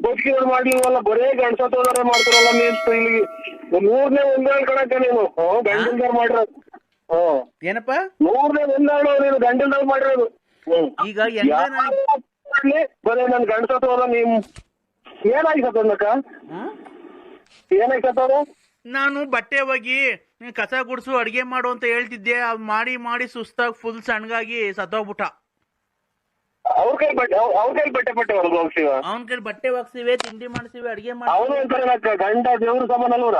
ಬದುಕಿದ್ರು ಮಾಡ್ಲಿಲ್ವಲ್ಲ, ಬರೇ ಗಂಡಸತ್ತೋದಾರೆ ಮಾಡ್ತಾರಲ್ಲ ನೀನ್ ಇಲ್ಲಿ 3ನೇ ಒಂದೇಳು ಕಣಕ್ಕ ನೀನು ಗಂಡಲ್ದಾರ್ ಮಾಡಿರೋದು. ಏನಪ್ಪ 3ನೇ ಒಂದೇಳು ನೀನು ಗಂಡಲ್ದಾರ್ ಮಾಡಿರೋದು. ಈಗ ಬರೇ ನನ್ ಗಂಡಸತ್ತೋದ ನೀನ್ ಏನಾಗಿ ಸತ್ತೋದಕ್ಕ, ಏನಾಗಿ ಸತ್ತೋದ? ನಾನು ಬಟ್ಟೆ ಒಗಿ ಕಸ ಗುಡ್ಸು ಅಡ್ಗೆ ಮಾಡು ಅಂತ ಹೇಳ್ತಿದ್ದೆ, ಅದ್ ಮಾಡಿ ಮಾಡಿ ಸುಸ್ತಾಗಿ ಫುಲ್ ಸಣ್ಣಗಾಗಿ ಸತ್ತೋಗ್ಬಿಟ್ಟ. ಅವ್ರ ಕೈ ಬಟ್ಟೆ ಹೋಗ್ಸಿವ, ಅವನ ಕೈ ಬಟ್ಟೆ ಒಗ್ಸಿವೆ, ತಿಂಡಿ ಮಾಡ್ಸಿವೆ, ಅಡ್ಗೆ ಮಾಡಿ. ಅವನು ಅಂತಾರೆ ಗಂಡ ದೇವ್ರ ಸಮಾನ ಅಲ್ವರ.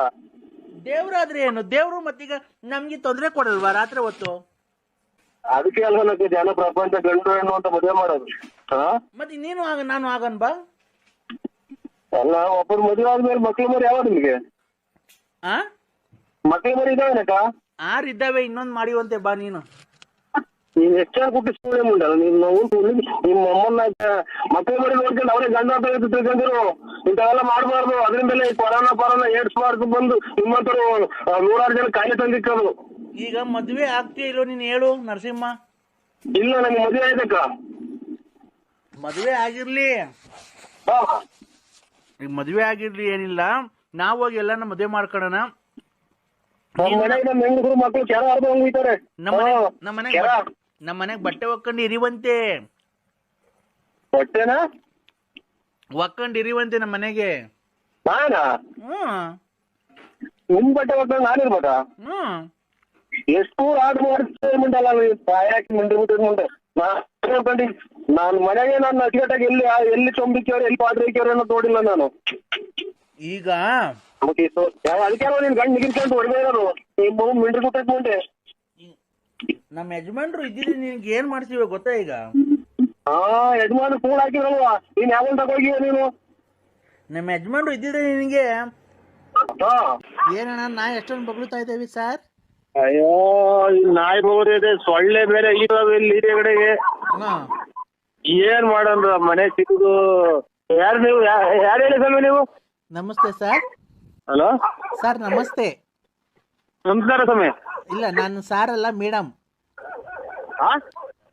ದೇವ್ರಾದ್ರೆ ಏನು, ದೇವ್ರು ಮತ್ತೀಗ ನಮ್ಗೆ ತೊಂದ್ರೆ ಕೊಡಲ್ವಾ ರಾತ್ರಿ ಹೊತ್ತು? ಅದಕ್ಕೆ ಅಲ್ವನಕ್ಕೆ ಜನ ಪ್ರಪಂಚ ಗಂಡು ಹೆಣ್ಣು ಅಂತ ಮದುವೆ ಮಾಡೋದು. ಮತ್ತೆ ನೀನು ನಾನು ಆಗನ್ ಬಾ. ಅಲ್ಲ, ಒಬ್ಬರು ಮದುವೆ ಆದ್ಮೇಲೆ ಮಕ್ಳು ಮರಿ ಯಾವ ನಿಮ್ಗೆ? ಮಕ್ಳು ಮರಿ ಇದಾವನಕ್ಕ? 6 ಇದ್ದಾವೆ, ಇನ್ನೊಂದ್ ಮಾಡಿವಂತೆ ಬಾ ನೀನು. ನೀನ್ ಹೆಚ್ಚಾಗಿ ಕುಟ್ಟಿಸ್ಕೊಂಡೆ ಮುಂಡಲ್ಲ ನೀನ್. ನಾವು ನಿಮ್ಮ ಅಮ್ಮನ್ನ ಮಕ್ಳು ಮರಿ ನೋಡ್ಕೊಂಡು ಅವರೇ ಗಂಡ ಅಂತ ತಿಳ್ಕೊಂಡಿರು. ಇಂಥವೆಲ್ಲ ಮಾಡಬಾರ್ದು. ಅದರಿಂದಲೇ ಕೊರೋನಾ ಏಡ್ಸ್ಬಾರ್ದು ಬಂದು ನಿಮ್ಮಂತರು 100 ಜನ ಕಾಯಿಲೆ ತಂದಿಕ್ಕದು. ಈಗ ಮದ್ವೆ ಆಗ್ತೀಯ ಇಲ್ಲೋ ನೀನ್ ಹೇಳು ನರಸಿಂಹ? ಇಲ್ಲ, ನಮ್ಗೆ ಮದುವೆ ಆಯ್ತಕ್ಕ. ಮದ್ವೆ ಆಗಿರ್ಲಿ, ಈಗ ಮದ್ವೆ ಆಗಿರ್ಲಿ, ಏನಿಲ್ಲ, ನಾವ್ ಹೋಗಿ ಎಲ್ಲಾನ ಮದ್ವೆ ಮಾಡ್ಕೊಳ್ಳೋಣ. ಹೆಂಗಸರು ಮಕ್ಕಳು ಕೆರ ಆರ್ದು ಹೋಗ್ತಾರೆ. ನಮ್ಮ ಮನೆಗ್ ಬಟ್ಟೆ ಒಕ್ಕೊಂಡು ಇರಿವಂತೆ. ಬಟ್ಟೆನಾ ಒಕ್ಕೊಂಡು ಇರಿವಂತೆ ನಮ್ಮ ಮನೆಗೆ. ನಾನಾ? ನಿಮ್ ಬಟ್ಟೆ ಒಕ್ಕೊಂಡು ನಾನಿರ್ಬೇಕಾ? ಎಷ್ಟು ಆರ್ಡರ್ ಮಾಡ್ತೇವೆ ಮುಂಡಲ್ಲ, ಪಾಯಾಕಿ ಮುಂದೆ ಮುಂದೆ ನಾನು ಮನೆಗೆ ನಾನು ಅಚ್ಚುಕಟ್ಟಾಗಿ ಎಲ್ಲಿ ಚೊಂಬಿಕ್ಕವ್ರು ಎಲ್ಲಿ ಪಾತ್ರೆ ಇಕ್ಕವ್ರು ಅನ್ನೋದು ನೋಡಿಲ್ಲ ನಾನು. ಈಗ ಅದಕ್ಕೆ ನೀನ್ ಗಂಡು ನಿಗಿಸ್ಕೊಂಡು ಹೊಡೆದೇ ಇರೋದು ಮಿಂಡ್ರಿ ಗುಟ್ಟಕ್ ಮುಂದೆ. ನಮ್ಮ ಯಜಮಾನ್ರು ಇದ್ದಿದ್ರೆ ನಿನ್ಗೆ ಏನ್ ಮಾಡ್ತೀವಿ ಗೊತ್ತಾ? ಈಗ ಯಜಮಾನ್ ಕೂಡ ಹಾಕಿರಲ್ವಾ, ನೀನ್ ಯಾವಾಗ ತಗೋಗಿವ ನೀನು? ನಮ್ಮ ಯಜಮಾನ್ರು ಇದ್ದಿದ್ರೆ ನಿನಗೆ ಏನಣ್ಣ ನಾ ಎಷ್ಟೊಂದು ಬಗ್ಳುತ್ತಾ ಇದ್ದೇವೆ ಸರ್. ಅಯ್ಯೋ, ನಾಯಿ ಬೋರಿದೆ, ಸೊಳ್ಳೆ ಬೇರೆ ಇದಾವೆ ಇಲ್ಲಿ ಕಡೆಗೆ. ಏನ್ ಮಾಡೋಣ ಮನೆ ಸಿಗುದು? ಯಾರು ನೀವು? ಯಾರು ಹೇಳಿ ಸ್ವಾಮಿ ನೀವು? ನಮಸ್ತೆ ಸರ್. ಹಲೋ ಸರ್ ನಮಸ್ತೆ. ನಮಸ್ಕಾರ ಸ್ವಾಮಿ. ಇಲ್ಲ, ನಾನು ಸಾರ್ ಅಲ್ಲ, ಮೇಡಮ್.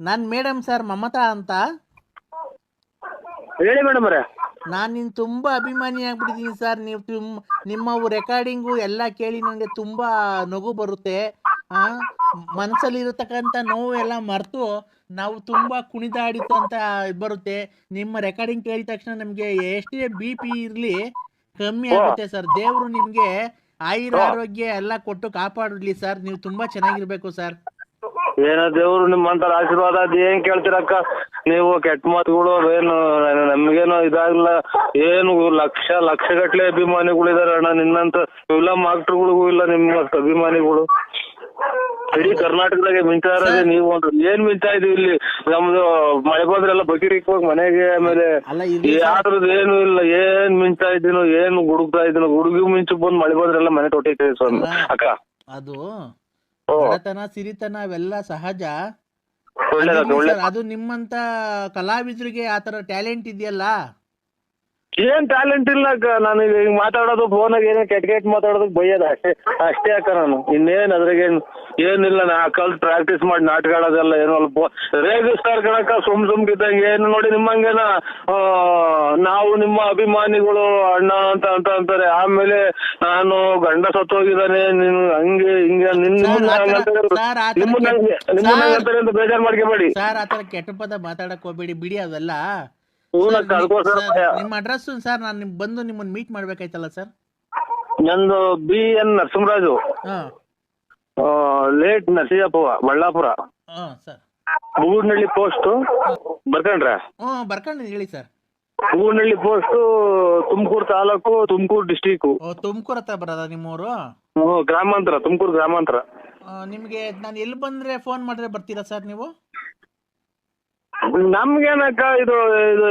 ನಾನ್ ಮೇಡಮ್ ಸರ್, ಮಮತಾ ಅಂತ. ಹೇಳಿ ಮೇಡಮ್ ಅವರೇ. ನಾನು ನಿನ್ ತುಂಬಾ ಅಭಿಮಾನಿ ಆಗ್ಬಿಟ್ಟಿದ್ದೀನಿ ಸರ್. ನೀವು ನಿಮ್ಮ ರೆಕಾರ್ಡಿಂಗು ಎಲ್ಲ ಕೇಳಿ ನನಗೆ ತುಂಬಾ ನಗು ಬರುತ್ತೆ. ಮನಸ್ಸಲ್ಲಿ ಇರತಕ್ಕಂಥ ನೋವು ಎಲ್ಲ ಮರೆತು ನಾವು ತುಂಬಾ ಕುಣಿದಾಡಿತು ಅಂತ ಬರುತ್ತೆ. ನಿಮ್ಮ ರೆಕಾರ್ಡಿಂಗ್ ಕೇಳಿದ ತಕ್ಷಣ ನಮಗೆ ಎಷ್ಟೇ BP ಇರಲಿ ಕಮ್ಮಿ ಆಗುತ್ತೆ ಸರ್. ದೇವರು ನಿಮ್ಗೆ ಆರೋಗ್ಯ ಎಲ್ಲ ಕೊಟ್ಟು ಕಾಪಾಡಲಿ ಸರ್. ನೀವು ತುಂಬಾ ಚೆನ್ನಾಗಿರ್ಬೇಕು ಸರ್. ಏನೋ ದೇವ್ರು ನಿಮ್ಮಂತರ ಆಶೀರ್ವಾದ ಅದ್ ಏನ್ ಕೇಳ್ತೀರಕ್ಕ ನೀವು? ಕೆಟ್ಟ ಮಾತುಗಳು ಏನು ನಮ್ಗೇನೋ ಇದಾಗಲ್ಲ. ಏನು ಲಕ್ಷ ಗಟ್ಲೆ ಅಭಿಮಾನಿಗಳಿದಾರೆ ಅಣ್ಣ. ನಿನ್ನಂತ ಫಿಲಂ ಆಕ್ಟರ್ಗಳಿಗೂ ಇಲ್ಲ ನಿಮ್ಮ ಅಭಿಮಾನಿಗಳು. ಇಡೀ ಕರ್ನಾಟಕದಾಗೆ ಮಿಂಚಾ ಇರೋದೇ ನೀವು. ಏನ್ ಮಿಂಚಾ ಇದೀವಿ ಇಲ್ಲಿ. ನಮ್ದು ಮಳೆ ಬಂದ್ರೆಲ್ಲ ಬಕೀರಿಕ್ ಹೋಗಿ ಮನೆಗೆ, ಆಮೇಲೆ ಯಾವ್ದ್ರದ್ದು ಏನು ಇಲ್ಲ. ಏನ್ ಮಿಂಚಾ ಇದ್ದೀನೋ, ಏನು ಗುಡುಗ್ತಾ ಇದ್ದೀನೋ, ಗುಡುಗಿ ಮಿಂಚು ಬಂದ್ ಮಳೆ ಬಂದ್ರೆಲ್ಲ ಮನೆ ತೊಟ್ಟೈತೆ ಸ್ವಾಮಿ ಅಕ್ಕ. ಅದು ಬಡತನ ಸಿರಿತನ ಅವೆಲ್ಲ ಸಹಜ. ಅದು ನಿಮ್ಮಂತ ಕಲಾವಿದರಿಗೆ ಆತರ ಟ್ಯಾಲೆಂಟ್ ಇದೆಯಲ್ಲ. ಏನ್ ಟ್ಯಾಲೆಂಟ್ ಇಲ್ಲ ಅಕ್ಕ. ನಾನು ಈಗ ಮಾತಾಡೋದು ಫೋನಾಗ ಏನೋ ಕೆಟ್ಟ ಮಾತಾಡೋದಕ್ಕೆ ಬೈಯೋದ ಅಷ್ಟೇ ಅಕ್ಕ. ನಾನು ಇನ್ನೇನ್ ಅದ್ರಾಗೇನು ಏನಿಲ್ಲ. ನಾ ಕಲ್ತ್ ಪ್ರಾಕ್ಟೀಸ್ ಮಾಡಿ ನಾಟಕ ಆಡೋದೆಲ್ಲ ಏನೋ ಅಲ್ಪ ರೇಗಿಸ್ತಾರ ಕಣಕ್ಕ ಸುಮ್ಕಿದ್ದಂಗೆ. ಏನು ನೋಡಿ ನಿಮ್ಮಂಗೇನ ನಾವು ನಿಮ್ಮ ಅಭಿಮಾನಿಗಳು ಅಣ್ಣ ಅಂತ ಅಂತಾರೆ. ಆಮೇಲೆ ನಾನು ಗಂಡ ಸತ್ತೋಗಿದ್ದಾನೆ ನೀನು ಹಂಗೆ ಹಿಂಗೆ ನಿಮ್ಮಂತಾರೆ ಅಂತ ಬೇಜಾರ್ ಮಾಡ್ಕೋಬೇಡಿ ಸರ್. ಆತರ ಕೆಟ್ಟ ಪದ ಮಾತಾಡಕ್ ಹೋಗ್ಬೇಡಿ, ಬಿಡಿ ಅವೆಲ್ಲ. ನಿಮ್ಮ ಅಡ್ರೆಸ್ ಸರ್, ನಾನು ಬಂದು ನಿಮ್ಮನ್ನ ಮೀಟ್ ಮಾಡ್ಬೇಕಾಯ್ತಲ್ಲ ಸರ್. ನಂದು BN Narasimharaju, late Narasimhappa, Ballapura, Booganahalli post. ಬರ್ಕೊಂಡ್ರ? ಬರ್ಕೊಂಡು ಹೇಳಿ sir. Booganahalli post, Tumakuru taluk, Tumakuru district. Tumakuru ಹತ್ರ ಬರೋದ ನಿಮ್ಮೂರು? ಗ್ರಾಮಾಂತರ, ತುಮಕೂರು ಗ್ರಾಮಾಂತರ. ನಿಮ್ಗೆ ನಾನು ಎಲ್ಲಿ ಬಂದ್ರೆ ಫೋನ್ ಮಾಡಿದ್ರೆ ಬರ್ತೀರಾ ಸರ್ ನೀವು? ನಮ್ಗೇನಕ್ಕ ಇದು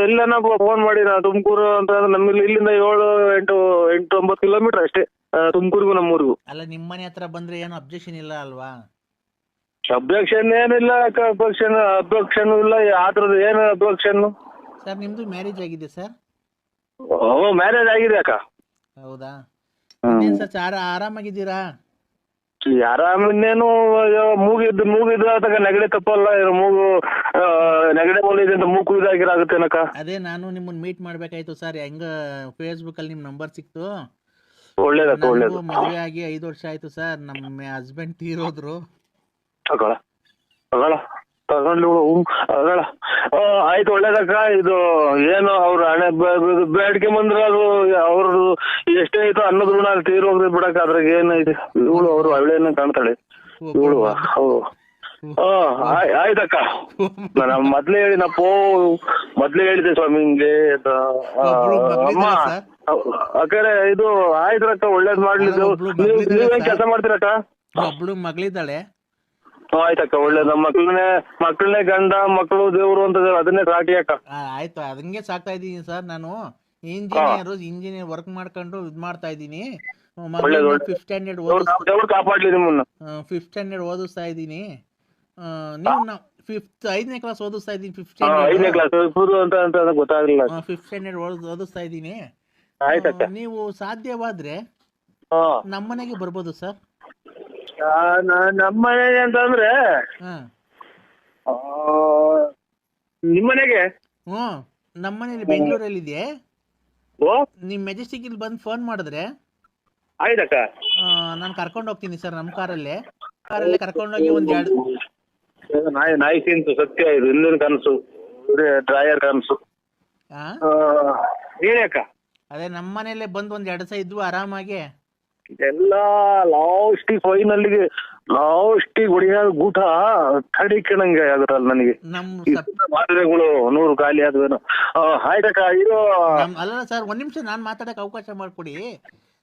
ಎಲ್ಲನ ಫೋನ್ ಮಾಡಿ. ನಾ ತುಮಕೂರು ಅಂತಂದ್ರೆ ನಮ್ಗೆ ಇಲ್ಲಿಂದ 7-8-9 ಕಿಲೋಮೀಟರ್ ಅಷ್ಟೇ ತುಮಕೂರಿಗೂ ನಮ್ಮೂರಿಗೂ. ಅಲ್ಲ, ನಿಮ್ಮ ಮನೆ ಹತ್ರ ಬಂದ್ರೆ ಏನು ಅಬ್ಜೆಕ್ಷನ್ ಇಲ್ಲ ಅಲ್ವಾ? ಅಬ್ಜೆಕ್ಷನ್ ಏನಿಲ್ಲ ಅಕ್ಕ. ಅಬ್ಜೆಕ್ಷನ್ ಇಲ್ಲ. ಆತರದ್ದು ಏನು ಅಬ್ಜೆಕ್ಷನ್? ಸರ್ ನಿಮ್ದು ಮ್ಯಾರೇಜ್ ಆಗಿದೆ ಸರ್? ಮ್ಯಾರೇಜ್ ಆಗಿದೆ ಅಕ್ಕ. ಹೌದಾ? ಸರ್ ಆರಾಮಾಗಿದ್ದೀರಾ? ಆರಾಮಿನ್ನೇನು ಮೂಗಿದ್ದು ಆತಕ ನೆಗಡಿ ತಪ್ಪಲ್ಲ ಮೂಗು ನೆಗಡಿ ಬೋಲಿದೆ ಅಂತ ಮೂಗು ಇದಾಗಿರಾಗುತ್ತೇನಕ್ಕ. ಅದೇ ನಾನು ನಿಮ್ಮನ್ನ ಮೀಟ್ ಮಾಡ್ಬೇಕಾಯ್ತು ಸರ್, ಹೆಂಗ ಫೇಸ್ಬುಕ್ ಅಲ್ಲಿ ನಿಮ್ ನಂಬರ್ ಸಿಕ್ತು. ಒಳ್ಳೇದಕ್ಕ ಒಳ್ಳೇದು. ಮದುವೆ ಆಗಿ 5 ವರ್ಷ ಆಯ್ತು ಸರ್, ನಮ್ಮ ಹಸ್ಬೆಂಡ್ ತೀರೋದ್ರು. ತಗೊಂಡು ಆಯ್ತು ಒಳ್ಳೇದಕ್ಕ. ಇದು ಏನು ಅವ್ರ ಹಣೆ ಬೇಡಿಕೆ ಬಂದ್ರೆ ಅದು ಅವ್ರದ್ದು ಎಷ್ಟೇ ಆಯ್ತು ಅನ್ನೋದ್ ಋಣ ಅಲ್ಲಿ ತೀರೋಗ್ರಿ ಬಿಡಕ್ಕ, ಅದ್ರಾಗ ಏನೈತಿ. ಇವಳು ಅವ್ರು ಅವಳೇನ ಕಾಣ್ತಾಳೆ ಇವಳು. ಆಯ್ತಕ್ಕ, ನಾನು ಮೊದ್ಲೇ ಹೇಳಿದೆ ಸ್ವಾಮಿ ಹಿಂಗೆ ಅಮ್ಮ ಅಕ್ಕರೆ ಇದು ಆಯ್ತ್ರಕ್ಕ, ಒಳ್ಳೇದ್ ಮಾಡ್ಲಿದ್ದು. ನೀವೇನ್ ಕೆಲಸ ಮಾಡ್ತೀರಕ್ಕ? ಒಬ್ಳು ಮಗಳಿದ್ದಾಳೆ. ಆಯ್ತಕ್ಕ ಒಳ್ಳೇದ್. ನಮ್ಮ ಮಕ್ಕಳನ್ನೇ ಗಂಡ ಮಕ್ಕಳು ದೇವ್ರು ಅಂತ ಅದನ್ನೇ ಸಾಕಿ ಅಕ್ಕ. ಆಯ್ತು, ಅದಂಗೆ ಸಾಕ್ತಾ ಇದೀನಿ ಸರ್. ನಾನು ಇಂಜಿನಿಯರ್ ವರ್ಕ್ ಮಾಡ್ಕೊಂಡು ಇದ್ ಮಾಡ್ತಾ ಇದೀನಿ. 5th ಸ್ಟ್ಯಾಂಡರ್ಡ್ ಕಾಪಾಡ್ಲಿ ನಿಮ್ಮನ್ನ. 5th ಸ್ಟ್ಯಾಂಡರ್ಡ್ ಓದಿಸ್ತಾ ಇದೀನಿ. ನೀವು 5ನೇ ಕ್ಲಾಸ್ ಓದಿಸ್ತಾ ಇದೀನಿ. 5th ಸ್ಟ್ಯಾಂಡರ್ಡ್ ಓದಿಸ್ತಾ ಇದೀನಿ. ನೀವು ಸಾಧ್ಯವಾದ್ರೆ ನಮ್ಮನೆಗೆ ಬರ್ಬೋದು ಸರ್. ನಮ್ಮನೆ ಅಂತಂದ್ರೆ ನಿಮ್ಮನೆಗೆ? ನಮ್ಮನೇಲಿ ಬೆಂಗಳೂರಲ್ಲಿ ಇದೆ. ನಿಮ್ ಮೆಜೆಸ್ಟಿಕ್ ಇಲ್ಲಿ ಬಂದು ಫೋನ್ ಮಾಡಿದ್ರೆ ಆಯ್ತಕ್ಕ, ನಾನು ಕರ್ಕೊಂಡು ಹೋಗ್ತೀನಿ ಸರ್. ನಮ್ಮ ಕಾರಲ್ಲೇ ಕರ್ಕೊಂಡೋಗಿ ನಾಯಿ ತಿಂತು ಸತ್ಯ. ಇದು ಹಿಂದಿನ ಕನಸು, ಡ್ರಾಯರ್ ಕನಸು. ಹೇಳಿ ಅಕ್ಕ. ಅದೇ ನಮ್ಮ ಮನೇಲೆ ಬಂದು 2 ದಿವಸ ಇದ್ವು ಆರಾಮಾಗಿ. ಎಲ್ಲ ಫೈನಲ್ಲಿಗೆ ಲಾಸ್ಟಿಗೆ ಹೊಡಿಯ ಗೂಟ ಕಡಿಕಣಂಗೆ ಆಗುತ್ತಲ್ಲ ನನಗೆ. ಮಾತ್ರೆಗಳು 100 ಖಾಲಿ ಆದ್ವೇನೋ. ಆಯ್ತಕ್ಕ. ಇದು ಅಲ್ಲ ಸರ್, 1 ನಿಮಿಷ ನಾನ್ ಮಾತಾಡಕ್ ಅವಕಾಶ ಮಾಡ್ಕೊಡಿ.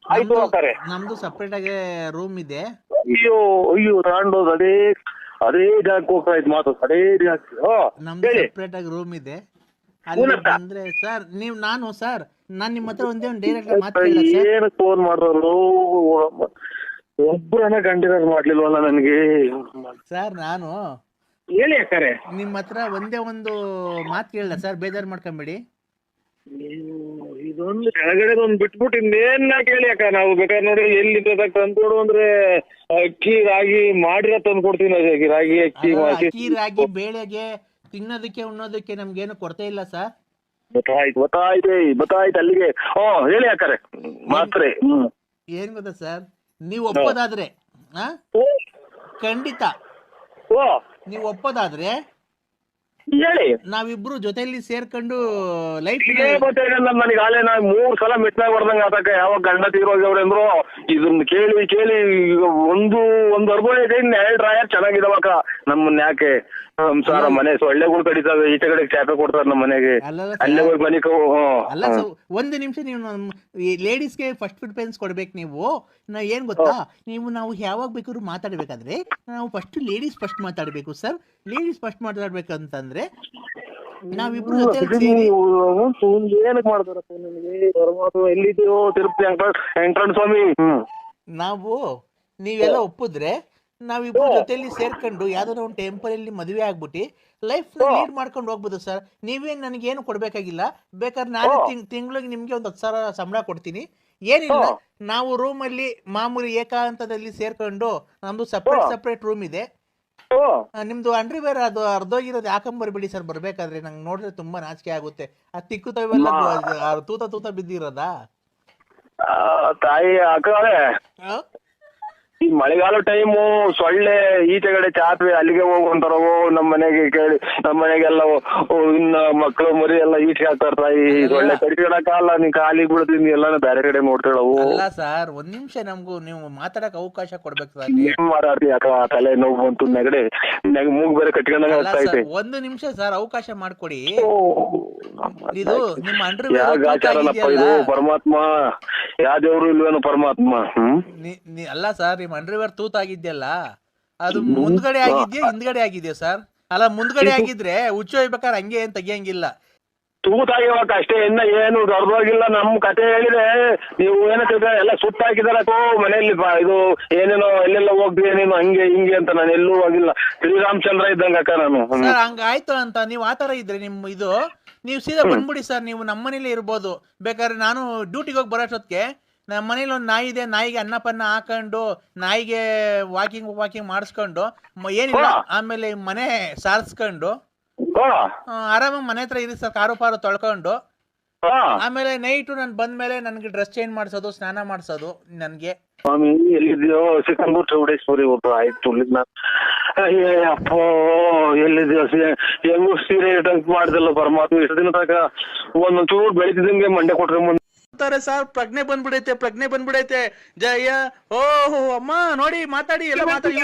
ಆಯ್ತು. ನಮ್ದು ಸಪ್ರೇಟ್ ಆಗಿ ರೂಮ್ ಇದೆ. ಅಯ್ಯೋ ತಾಂಡೋದು ಅದೇ ಜಾಗಕ್ಕೆ ಹೋಗ್ತಾಯ್ತು ಮಾತು. ಅದೇ ಜಾಗಕ್ಕೆ ನಮ್ದು ಸಪ್ರೇಟ್ ಆಗಿ ರೂಮ್ ಇದೆ. ಅಲ್ಲಿ ಬಂದ್ರೆ ಸರ್ ನಾನ್ ನಿಮ್ಮ ಹತ್ರ ಒಂದೇ ಒಂದು ಡೈರೆಕ್ಟ್ ಮಾತಾಡಿಲ್ಲ ಸರ್. ಏನಕ್ಕೆ ಫೋನ್ ಮಾಡಿದ್ರು? ಒಬ್ಬರನ್ನ ಕಂಟಿನ್ಯೂ ಮಾಡ್ಲಿಲ್ವಲ್ಲ ನನಗೆ ಸರ್. ನಾನು ಹೇಳಿ ಅಕ್ಕರೆ, ನಿಮ್ಮ ಹತ್ರ ಒಂದೇ ಒಂದು ಮಾತು ಕೇಳಿಲ್ಲ ಸರ್, ಬೇಜಾರು ಮಾಡ್ಕೊಂಬೇಡಿ. ಇದೊಂದು ಕೆಳಗಡೆ ಬಿಟ್ಬಿಟ್ಟು ಇನ್ನೇನ್ ಕೇಳಿ ಅಕ್ಕ. ನಾವು ಬೇಕಾದ್ರೆ ನೋಡಿ ಎಲ್ಲಿ ತಂದ್ಕೊಡು ಅಂದ್ರೆ ಅಕ್ಕಿ ರಾಗಿ ಮಾಡಿರೋ ತಂದು ಕೊಡ್ತೀನಿ. ರಾಗಿ ಅಕ್ಕಿ ರಾಗಿ ಬೇಳೆಗೆ ತಿನ್ನೋದಕ್ಕೆ ಉಣ್ಣೋದಕ್ಕೆ ನಮ್ಗೇನು ಕೊರತೆ ಇಲ್ಲ ಸರ್. ಗೊತ್ತಾಯ್ತು ಅಲ್ಲಿಗೆ. ಹೇಳಿ ಅಕ್ಕರೆ ಮಾತ್ರೆ. ಏನ್ ಗೊತ್ತಾ ಸರ್, ನೀವು ಒಪ್ಪೋದಾದ್ರೆ ಖಂಡಿತ ನೀವು ಒಪ್ಪೋದಾದ್ರೆ ಹೇಳಿ, ನಾವಿಬ್ರು ಜೊತೆಲಿ ಸೇರ್ಕೊಂಡು ಲೈಫ್ ನನಗೆ ಆಲೇ ನಾ 3 ಸಲ ಮಿಟ್ನಾಗ ಹೊಡೆದಂಗ ಆತಕ. ಯಾವಾಗ ಗಂಡ ತೀರೋಗ್ಯವ್ರಂದ್ರು ಇದನ್ನ ಕೇಳಿ ಒಂದು ಅರ್ಬೋಳೆ 2 ಡ್ರಾಯರ್ ಚೆನ್ನಾಗಿದಾವಕ್ಕ. ನಮ್ಮನ್ನ ಯಾಕೆ ಸಂಸಾರ ಮನೆ ಸೊಳ್ಳೆಗಳು ಕಡಿತಾವೆ, ಈಚೆ ಕಡೆ ಚಾಪೆ ಕೊಡ್ತಾರೆ ನಮ್ಮ ಮನೆಗೆ. ಅಲ್ಲೇ ಹೋಗಿ ಮನಿಕ. ಅಲ್ಲ ಸರ್, 1 ನಿಮಿಷ. ನೀವು ಲೇಡೀಸ್ಗೆ ಫಸ್ಟ್ ಪ್ರಿಫರೆನ್ಸ್ ಕೊಡ್ಬೇಕು. ನೀವು ಏನ್ ಗೊತ್ತಾ, ನಾವು ಯಾವಾಗ ಬೇಕಾದ್ರೂ ಮಾತಾಡ್ಬೇಕಾದ್ರೆ ನಾವು ಲೇಡೀಸ್ ಫಸ್ಟ್ ಮಾತಾಡ್ಬೇಕು ಸರ್. ಲೇಡೀಸ್ ಫಸ್ಟ್ ಮಾತಾಡ್ಬೇಕಂತಂದ್ರೆ ನಾವಿಬ್ರು ಜೊತೆ ಏನಕ್ಕೆ ಮಾಡ್ತಾರಪ್ಪ ನಿಮಗೆ? ಎಲ್ಲಿದೆಯೋ ತಿರುಪತಿ ವೆಂಕಟರಮಣ ಸ್ವಾಮಿ. ನೀವೆಲ್ಲ ಒಪ್ಪಿದ್ರೆ ನಾವಿಬ್ರು ಜೊತೆಲಿ ಸೇರ್ಕೊಂಡು ಯಾವ್ದಾರ ಒಂದು ಟೆಂಪರಲ್ಲಿ ಮದುವೆ ಆಗ್ಬಿಟ್ಟು ಲೈಫ್ ಲೀಡ್ ಮಾಡ್ಕೊಂಡು ಹೋಗ್ಬೋದು ಸರ್. ನೀವೇನು ನನಗೇನು ಕೊಡ್ಬೇಕಾಗಿಲ್ಲ. ಬೇಕಾದ್ರೆ ನಾನು ತಿಂಗಳಿಗೆ ನಿಮ್ಗೆ ಒಂದು 10,000 ಸಂಬಳ ಕೊಡ್ತೀನಿ. ಏನಿಲ್ಲ, ನಾವು ರೂಮಲ್ಲಿ ಮಾಮೂಲಿ ಏಕಾಂತದಲ್ಲಿ ಸೇರ್ಕೊಂಡು ನಮ್ದು ಸಪ್ರೇಟ್ ರೂಮ್ ಇದೆ. ನಿಮ್ದು ಅಂಡ್ರಿವೇರ್ ಅದು ಅರ್ಧೋಗಿರೋದು ಯಾಕಂಬರ್ಬಿಡಿ ಸರ್. ಬರ್ಬೇಕಾದ್ರೆ ನಂಗೆ ನೋಡಿದ್ರೆ ತುಂಬಾ ನಾಚಿಕೆ ಆಗುತ್ತೆ. ಆ ತಿಕ್ಕುತ್ತವೆಲ್ಲ ತೂತ ಬಿದ್ದಿರೋದಾ ತಾಯಿ ಅಕ್ಕಳೆ. ಈ ಮಳೆಗಾಲ ಟೈಮು ಸೊಳ್ಳೆ ಈಚೆಗಡೆ ಚಾಪೆ ಅಲ್ಲಿಗೆ ಹೋಗುವಂತಾರ. ನಮ್ಮ ಮನೆಗೆ ಕೇಳಿ, ನಮ್ಮ ಮನೆಗೆಲ್ಲ ಇನ್ನ ಮಕ್ಕಳು ಮರಿ ಎಲ್ಲ ಈಚೆ ಹಾಕ್ತಾರ. ತಾಯಿ ಸೊಳ್ಳೆ ಕಡಿಸಿಡಕ್ಕಲ್ಲ, ನೀ ಖಾಲಿ ಬಿಡ್ತೀನಿ ಎಲ್ಲ ಬೇರೆ ಕಡೆ ನೋಡ್ತಾಳವು. ಅಲ್ಲ ಸರ್, 1 ನಿಮಿಷ ನಮ್ಗೂ ನೀವು ಮಾತಾಡಕ್ ಅವಕಾಶ ಕೊಡ್ಬೇಕು ಸರ್. ಮಾತಾಡ್ತಿ ಅಕ್ಕ, ತಲೆ ನೋವು ಬಂತು, ನೆಗಡೆ ಮೂಗ್ ಬೇರೆ ಕಟ್ಕೊಂಡಂಗ ಆಗ್ತಾ ಐತೆ. 1 ನಿಮಿಷ ಸರ್ ಅವಕಾಶ ಮಾಡ್ಕೊಡಿ. ಇದು ನಿಮ್ಮ ಇದು ಪರಮಾತ್ಮ ಯಾವ ದೇವ್ರು ಇಲ್ವೇನು ಪರಮಾತ್ಮ. ಅಲ್ಲ ಸರ್, ನಿಮ್ ಅಂಡರ್ವೇರ್ ತೂತಾಗಿದ್ಯಲ್ಲ, ಅದು ಮುಂದ್ಗಡೆ ಆಗಿದ್ಯಾ ಹಿಂದ್ಗಡೆ ಆಗಿದ್ಯಾ ಸರ್? ಅಲ್ಲ, ಮುಂದ್ಗಡೆ ಆಗಿದ್ರೆ ಹುಚ್ಚು ಹೋಗ್ಬೇಕಾದ್ರೆ ಹಂಗೆ ಏನ್ ತೆಗಿಯಂಗಿಲ್ಲ. ತೂತಾಗಿವಾಗ ಅಷ್ಟೇ, ಇನ್ನ ಏನು ದೊಡ್ಡೋಗಿಲ್ಲ. ನಮ್ ಕತೆ ಹೇಳಿದ್ರೆ ನೀವು ಏನಕ್ಕೆ ಎಲ್ಲ ಸುತ್ತಾಕಿದಾರಕ್ಕೋ ಮನೆಯಲ್ಲಿ ಇದು ಏನೇನೋ ಎಲ್ಲೆಲ್ಲ ಹೋಗ್ತೀವಿ ನೀನು ಹಂಗೆ ಹಿಂಗೆ ಅಂತ. ನಾನು ಎಲ್ಲೂ ಹೋಗಿಲ್ಲ. ಶ್ರೀರಾಮಚಂದ್ರ ಇದ್ದಂಗ ಅಕ್ಕ ನಾನು. ಸರ್ ಹಂಗಾಯ್ತು ಅಂತ ನೀವು ಆತರ ಇದ್ರೆ ನೀವು ಸೀದಾ ಬಂದ್ಬಿಡಿ ಸರ್. ನೀವು ನಮ್ಮನೇಲಿ ಇರ್ಬೋದು. ಬೇಕಾದ್ರೆ ನಾನು ಡ್ಯೂಟಿಗೆ ಹೋಗಿ ಬರೋಷ್ಟೊತ್ತಿಗೆ ನಮ್ಮ ಮನೇಲಿ ಒಂದು ನಾಯಿ ಇದೆ, ನಾಯಿಗೆ ಅನ್ನಪನ್ನ ಹಾಕೊಂಡು ನಾಯಿಗೆ ವಾಕಿಂಗ್ ಮಾಡಿಸ್ಕೊಂಡು ಏನಿಲ್ಲ, ಆಮೇಲೆ ಮನೆ ಸಾರಿಸ್ಕೊಂಡು ಆರಾಮಾಗಿ ಮನೆ ಹತ್ರ ಇರಿ ಸರ್, ಕಾರು ಪಾರು ತೊಳ್ಕೊಂಡು ಆಮೇಲೆ ನೈಟು ನಾನು ಬಂದ್ಮೇಲೆ ನನಗೆ ಡ್ರೆಸ್ ಚೇಂಜ್ ಮಾಡಿಸೋದು, ಸ್ನಾನ ಮಾಡಿಸೋದು ನನಗೆ. ಸ್ವಾಮಿ ಎಲ್ಲಿದ್ಯೋ? ಸಿಕ್ಕಂಗು ಚೌಡೇಶ್ವರಿ ಒಬ್ರು ಆಯ್ತು ಅಪ್ಪೋ ಎಲ್ಲಿದ್ಯೋ? ಹೆಂಗು ಸೀರೆ ಇಟ್ಟಂಗ್ ಮಾಡ್ದಿಲ್ಲ ಪರಮಾತ್ಮ. ಇಷ್ಟು ದಿನ ತನಕ ಒಂದೊಂದ್ ಚೂರು ಬೆಳಿತಿದಂಗೆ ಮಂಡೆ ಕೊಟ್ರೆ ಮುಂದೆ ಸರ್ ಪ್ರಜ್ಞೆ ಬಂದ್ಬಿಡೈತೆ. ಜಯ ಓಹೋ ಅಮ್ಮ ನೋಡಿ ಮಾತಾಡಿ ಎಲ್ಲ ಮಾತಾಡಿ.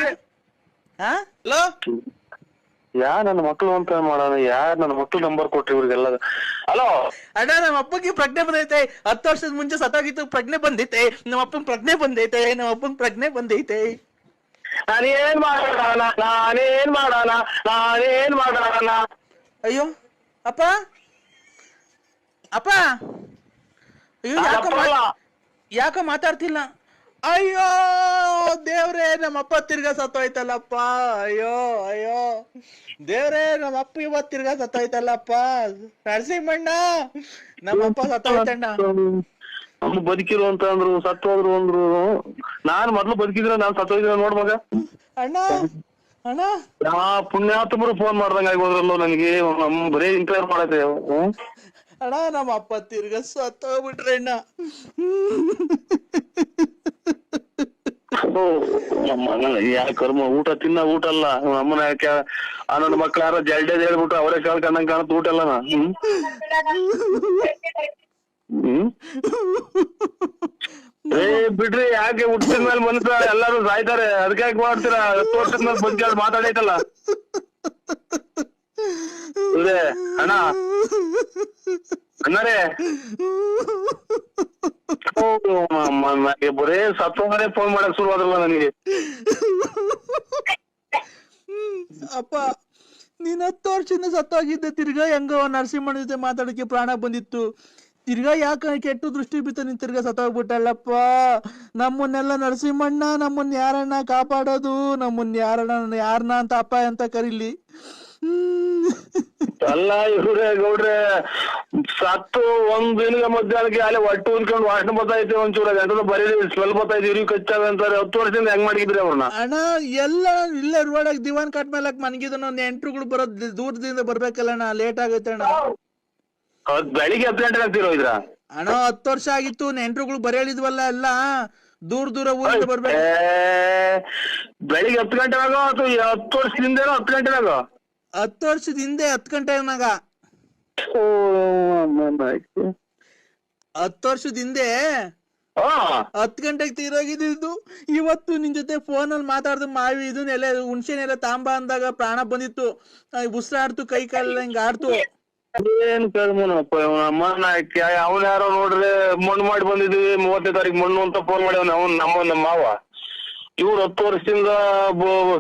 ಹಲೋ ನನ್ನ ಮಕ್ಳು ಅಂತ ಮಾಡೋಣ, ನನ್ನ ಮಕ್ಳು ನಂಬರ್ ಕೊಟ್ರಿ ಇವ್ರಿಗೆಲ್ಲ. ಹಲೋ ಅಣ್ಣ, ನಮ್ಮ ಅಪ್ಪಗೆ ಪ್ರಜ್ಞೆ ಬಂದೈತೆ. 10 ವರ್ಷದ ಮುಂಚೆ ಸತ್ತೋಗಿತ್ತು, ಪ್ರಜ್ಞೆ ಬಂದೈತೆ. ನಮ್ಮ ಅಪ್ಪನ ಪ್ರಜ್ಞೆ ಬಂದೈತೆ. ನಾನೇನ್ ಮಾಡೋಣ? ಅಯ್ಯೋ ಅಪ್ಪ ಅಯ್ಯೋ ಯಾಕೋ ಮಾತಾಡ್ತಿಲ್ಲ? ಅಯ್ಯೋ ದೇವ್ರೇ, ನಮ್ಮಪ್ಪ ತಿರ್ಗಾ ಸತ್ತೋಯ್ತಲ್ಲಪ್ಪ. ಅಯ್ಯೋ ದೇವ್ರೇ, ನಮ್ಮಪ್ಪ ಇವತ್ತು ತಿರ್ಗಾ ಸತ್ತೋಯ್ತಲ್ಲಪ್ಪ. ನರಸಿಂಹಣ್ಣ, ನಮ್ಮಪ್ಪ ಸತ್ತೋಯ್ತಣ್ಣ. ಬದುಕಿರು ಅಂತ ಅಂದ್ರು, ಸತ್ತೋದ್ರು ಅಂದ್ರು. ನಾನ್ ಮೊದ್ಲು ಬದುಕಿದ್ರೆ ನಾನ್ ಸತ್ತೋಯ್ತಿನ ನೋಡ್ ಮಗ. ಅಣ್ಣ ಪುಣ್ಯಾತ್ಮರು ಫೋನ್ ಮಾಡ್ದಂಗ ಆಗೋದ್ರಲ್ಲೋ ನನಗೆ. ಬರೀ ಇಂಟರ್ವ್ಯೂ ಮಾಡತ್ತೆ. ಅಣ್ಣ, ನಮ್ಮ ಅಪ್ಪ ತಿರ್ಗಾ ಸತ್ತೋಗ್ಬಿಟ್ರೆ ಅಣ್ಣ. ಯಾ ಕರ್ಮ, ಊಟ ಅಲ್ಲ ಅಮ್ಮನ ಯಾಕೆ ನನ್ನ ಮಕ್ಳು ಯಾರೋ ಜಲ್ಡೇದ್ ಹೇಳ್ಬಿಟ್ಟು ಅವರೇ ಕಣ್ಣಂಗ್ ಕಾಣುತ್ತ ಊಟ ಅಲ್ಲನ. ಬಿಡ್ರಿ, ಯಾಕೆ ಹುಟ್ಟಿದ ಮೇಲೆ ಮನುಷ್ಯ ಎಲ್ಲಾರು ಸಾಯ್ತಾರೆ, ಅದಕ್ಕೆ ಯಾಕೆ ಮಾಡ್ತೀರಾ? 10 ವರ್ಷದ ಮೇಲೆ ಬಂದ್ ಮಾತಾಡೈತಲ್ಲ ಅಣ್ಣ. ಅಣ್ಣರೇ ಬರೇ ಸತ್ತೋಗರೆ ಫೋನ್ ಮಾಡಕ್ ಶುರು ಆದ್ರಲ್ಲ ನನಗೆ. ಅಪ್ಪ, ನೀನ್ 10 ವರ್ಷದಿಂದ ಸತ್ತೋಗಿದ್ದೆ. ತಿರ್ಗಾ ಹೆಂಗೋ ನರಸಿಂಹಣ್ಣ ಜೊತೆ ಮಾತಾಡಕ್ಕೆ ಪ್ರಾಣ ಬಂದಿತ್ತು. ತಿರ್ಗಾ ಯಾಕೆ ಕೆಟ್ಟು ದೃಷ್ಟಿ ಬಿತ್ತು, ನೀನ್ ತಿರ್ಗಾ ಸತ್ತೋಗ್ಬಿಟ್ಟಲ್ಲಪ್ಪ. ನಮ್ಮನ್ನೆಲ್ಲ ನರಸಿಂಹಣ್ಣ, ನಮ್ಮನ್ನ ಯಾರಣ್ಣ ಕಾಪಾಡೋದು? ನಮ್ಮನ್ನ ಯಾರನ್ನ ಅಂತ ಅಪ್ಪ ಅಂತ ಕರೀಲಿ? ಅಲ್ಲ ಇವ್ರೆ ಗೌಡ್ರೆ, ಸತ್ತು ಒಂದ್ ದಿನದ ಮಧ್ಯಾಹ್ನಕ್ಕೆ ಅಲ್ಲಿ ಹೊಟ್ಟೆ ಉಂದ್ಕೊಂಡು ವಾಸನೆ ಬರ್ತೈತಿ, ಒಂಚೂರ ಗಂಟದ ಬರೀ ಸ್ಮೆಲ್ ಬರ್ತೈತಿ, ಇವ್ರಿಗೆ ಕಚ್ಚಾವೆ ಅಂತಾರೆ. 10 ವರ್ಷದಿಂದ ಹೆಂಗ್ ಮಾಡಿದ್ರಿ ಅವ್ರನ್ನ? ಅಣ್ಣ, ಎಲ್ಲ ಇಲ್ಲೇ ರೋಡಾಗ ದಿವಾನ್ ಕಾಟ್ ಮೇಲೆ ಮನ್ಗಿದ ನೆಂಟ್ರುಗಳು ಬರೋದ್ ದೂರದಿಂದ ಬರ್ಬೇಕಲ್ಲ ಅಣ್ಣ, ಲೇಟ್ ಆಗೈತೆ ಅಣ್ಣ. ಬೆಳಿಗ್ಗೆ 10 ಗಂಟೆಗೆ ಆಗ್ತಿರೋ ಇದ್ರ ಅಣ್ಣ? 10 ವರ್ಷ ಆಗಿತ್ತು, ನೆಂಟ್ರುಗಳು ಬರೇಳಿದ್ವಲ್ಲ ಎಲ್ಲ ದೂರ ಊರಿಂದ ಬರ್ಬೇಕು. ಬೆಳಿಗ್ಗೆ 10 ಗಂಟೆನಾಗ ಅಥವಾ 10 ವರ್ಷದಿಂದ 10 ಗಂಟೆನಾಗ? 10 ವರ್ಷದ ಹಿಂದೆ 10 ಗಂಟೆನಾಗ. 10 ವರ್ಷದ ಹಿಂದೆ 10 ಗಂಟೆಗೆ ತೀರೋಗಿದ್ದು. ಇವತ್ತು ನಿನ್ ಜೊತೆ ಫೋನಲ್ಲಿ ಮಾತಾಡ್ದು ಮಾವಿ ಇದನ್ನೆಲ್ಲ ಹುಣ್ಸೆನೆಲ್ಲ ತಾಂಬ ಅಂದಾಗ ಪ್ರಾಣ ಬಂದಿತ್ತು. ಉಸಿರಾಡ್ತು, ಕೈ ಕಾಲೆಲ್ಲ ಹಿಂಗ ಆಡ್ತು. ಏನ್ ಕೇಳ್ಮನಪ್ಪ ಅಮ್ಮನ ಅವನ್ ಯಾರೋ ನೋಡ್ರೆ ಮಣ್ಣು ಮಾಡಿ ಬಂದಿದ್ವಿ 30ನೇ ತಾರೀಕು ಮಣ್ಣು ಅಂತ ಫೋನ್ ಮಾಡಿ ನಮ್ಮ ಮಾವ. ಇವ್ರು 10 ವರ್ಷದಿಂದ